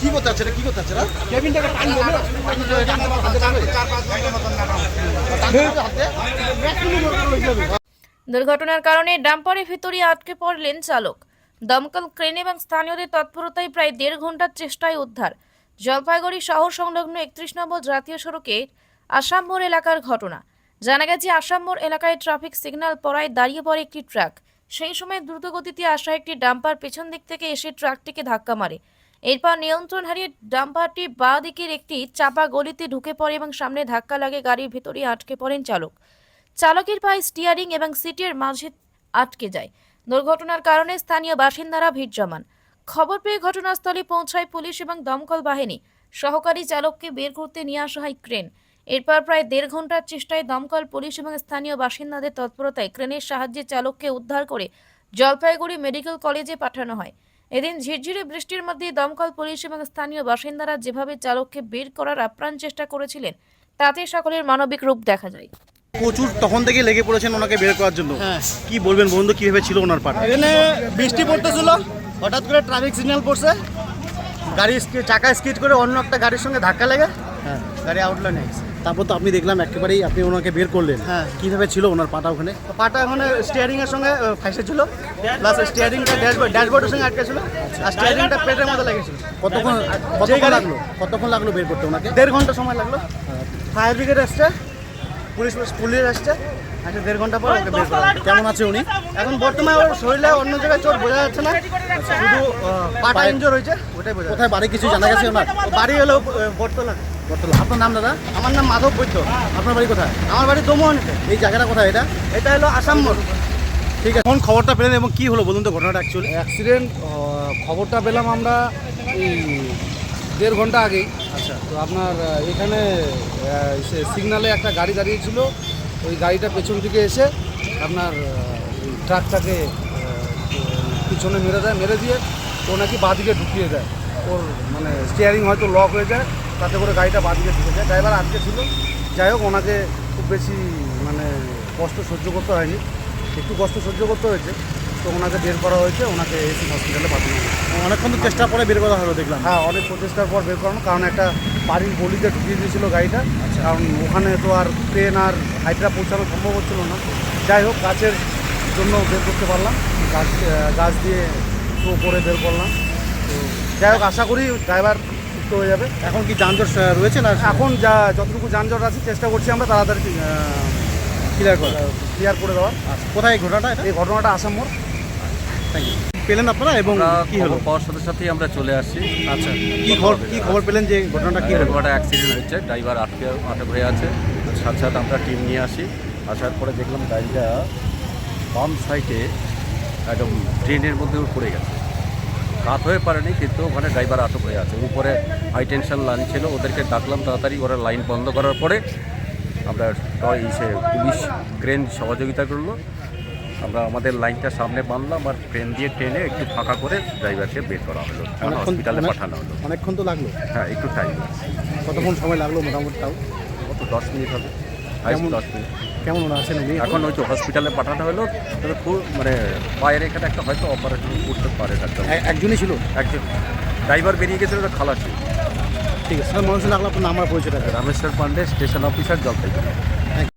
কি করতে আছে কি করতে আছে দুর্ঘটনার কারণে ডাম্পারের ভিতরে আটকে পড়লেন চালক। দমকল ক্রেন এবং স্থানীয়দের তৎপরতায় প্রায় 1.5 ঘন্টার চেষ্টায় উদ্ধার। জলপাইগুড়ি শহর সংলগ্ন 31 নম্বর জাতীয় সড়কে আসাম মোড় এলাকার ঘটনা। জানা গেছে, আসাম মোড় এলাকায় ট্রাফিক সিগন্যাল পড়ায় দাঁড়িয়ে পড়ে একটি ট্রাক। সেই সময় দ্রুতগতিতে আসা একটি ডাম্পার পেছন দিক থেকে এসে ট্রাকটিকে ধাক্কা মারে। এরপর নিয়ন্ত্রণ হারিয়ে ডাম্পারটি বাঁ দিকের একটি চাপা গলিতে ঢুকে পড়ে এবং সামনে ধাক্কা লাগে গাড়ির ভিতরে আটকে পড়েন চালক। চালকের পায়ে স্টিয়ারিং এবং সিটের মাঝে আটকে যায়। দুর্ঘটনার কারণে স্থানীয় বাসিন্দারা ভিড় জমান। খবর পেয়ে ঘটনাস্থলে পৌঁছায় পুলিশ এবং দমকল বাহিনী। সহকারী চালককে বের করতে নিয়ে আসা হয় ক্রেন। এরপর প্রায় 1.5 ঘন্টার চেষ্টায় দমকল, পুলিশ এবং স্থানীয় বাসিন্দাদের তৎপরতায় ক্রেনের সাহায্যে চালককে উদ্ধার করে জলপাইগুড়ি মেডিকেল কলেজে পাঠানো হয়। এদিন ঝিরঝিরে বৃষ্টির মধ্যে দমকল, পুলিশ এবং স্থানীয় বাসিন্দারা যেভাবে চালককে বের করার আপ্রাণ চেষ্টা করেছিলেন, তাতে সকলের মানবিক রূপ দেখা যায়। প্রচুর তখন থেকে লেগে পড়েছেন ওনাকে বের করার জন্য। কি বলবেন বন্ধু, কিভাবে ছিল ওনার পাটা? এখানে বৃষ্টি পড়তেছিল, হঠাৎ করে ট্রাফিক সিগন্যাল পড়ছে, গাড়ি চাকা স্কিড করে অন্য একটা গাড়ির সঙ্গে ধাক্কা লেগে গাড়ি আউটলাইনে গেছে। তারপর তো আপনি দেখলাম একেবারেই আপনি ওনাকে বের করলেন। কিভাবে ছিল ওনার পাটা ওখানে? পাটা ওখানে স্টিয়ারিং এর সঙ্গে ফাঁসে ছিল, প্লাস স্টিয়ারিংটা ড্যাশবোর্ডের সঙ্গে আটকে ছিল, আর স্টিয়ারিংটা পেটের মধ্যে লেগেছিল। কতক্ষণ লাগলো বের করতে ওনাকে? 1.5 ঘন্টা সময় লাগলো। ফায়ার ব্রিগেড আসছে, পুলিশ আসছে, 1.5 ঘন্টা পর ওকে বের করা। কেমন আছে উনি এখন বর্তমানে ওর শরীরে অন্য জায়গায় চোট বোঝা যাচ্ছে না, শুধু পাটা ইনজোর হয়েছে, ওটাই বোঝা। কোথায় বাড়ি কিছু জানা গেছে ওনার? বাড়ি হলো বটতলা। আপনার নাম দাদা? আমার নাম মাধব বৈদ্য। আপনার বাড়ি কোথায়? আমার বাড়ি দমোহনীতে। এই জায়গাটা কোথায় এটা? এটা হলো আসাম মোড়। ঠিক আছে, কোন খবরটা পেলেন এবং কি হলো বলুন তো ঘটনাটা? অ্যাকচুয়ালি অ্যাক্সিডেন্ট খবরটা পেলাম আমরা এই 1.5 ঘন্টা আগেই। আচ্ছা, তো আপনার এখানে সিগনালে একটা গাড়ি দাঁড়িয়েছিল, ওই গাড়িটা পেছন দিকে এসে আপনার ট্রাকটাকে পিছনে মেরে দিয়ে ও নাকি বাঁদিকে ঢুকিয়ে দেয়। ওর মানে স্টিয়ারিং হয়তো লক হয়ে যায়, তাতে করে গাড়িটা বাঁদিকে ঢুকে যায়। ড্রাইভার আটকে ছিল। যাই হোক, ওনাকে খুব বেশি মানে কষ্ট সহ্য করতে হয়নি, একটু কষ্ট সহ্য করতে হয়েছে। তো ওনাকে বের করা হয়েছে, ওনাকে এসি হসপিটালে পাঠানো হয়েছে। অনেকক্ষণ তো চেষ্টা করে বের করা হলো দেখলাম। হ্যাঁ, অনেক প্রচেষ্টার পর বের করানো, কারণ একটা বাড়ির গলিতে ঢুকিয়ে দিয়েছিল গাড়িটা। কারণ ওখানে তো আর ট্রেন আর হাইড্রা পৌঁছানো সম্ভব হচ্ছিল না। যাই হোক, গাছের জন্য বের করতে পারলাম, গাছ দিয়ে টো করে বের করলাম। তো যাই হোক, আশা করি ড্রাইভার সুস্থ হয়ে যাবে। এখন কি যানজট রয়েছে না? এখন যতটুকু যানজট আছে চেষ্টা করছি আমরা তাড়াতাড়ি ক্লিয়ার করে দেওয়ার। কোথায় ঘটনাটা? এই ঘটনাটা আসাম মোড়। Thank you. পেলেন আপনারা এবং কি হলো? পাওয়ার সাথে সাথেই আমরা চলে আসি। আচ্ছা, কি খবর পেলেন যে ঘটনাটা কি হলো? এরকম একটা অ্যাক্সিডেন্ট হয়েছে, ড্রাইভার আটক হয়ে আছে। সাথে সাথে আমরা টিম নিয়ে আসি। আসার পরে দেখলাম গাড়িটা বাম সাইডে একদম ড্রেনের মধ্যে পড়ে গেছে। রাত হয়ে পারেনি, কিন্তু ওখানে ড্রাইভার আটক হয়ে আছে। উপরে হাই টেনশন লাইন ছিল, ওদেরকে ডাকলাম তাড়াতাড়ি। ওরা লাইন বন্ধ করার পরে আমরা পুলিশ ক্রেন সহযোগিতা করলো। আমরা আমাদের লাইনটা সামনে বাঁধলাম আর ক্রেন দিয়ে টেনে একটু ফাঁকা করে ড্রাইভারকে বের করা হলো, হসপিটালে পাঠানো হলো। অনেকক্ষণ তো লাগলো? হ্যাঁ, একটু টাইম। কতক্ষণ সময় লাগলো মোটামুটি? তাও কত 10 মিনিট হবে, 10 মিনিট। কেমন আছেন উনি? এখন ওই তো হসপিটালে পাঠানো হলো। তবে খুব মানে পায়ের এখানে একটা হয়তো অপারেশন করতে পারে। একজনই ছিল? একজন ড্রাইভার বেরিয়ে গেছিল, ওটা খালাসি। ঠিক আছে স্যার, মানুষ লাগলো আপনার নাম আর পরিচয়টা? Rameshwar Pandey, station officer, Jalpaiguri.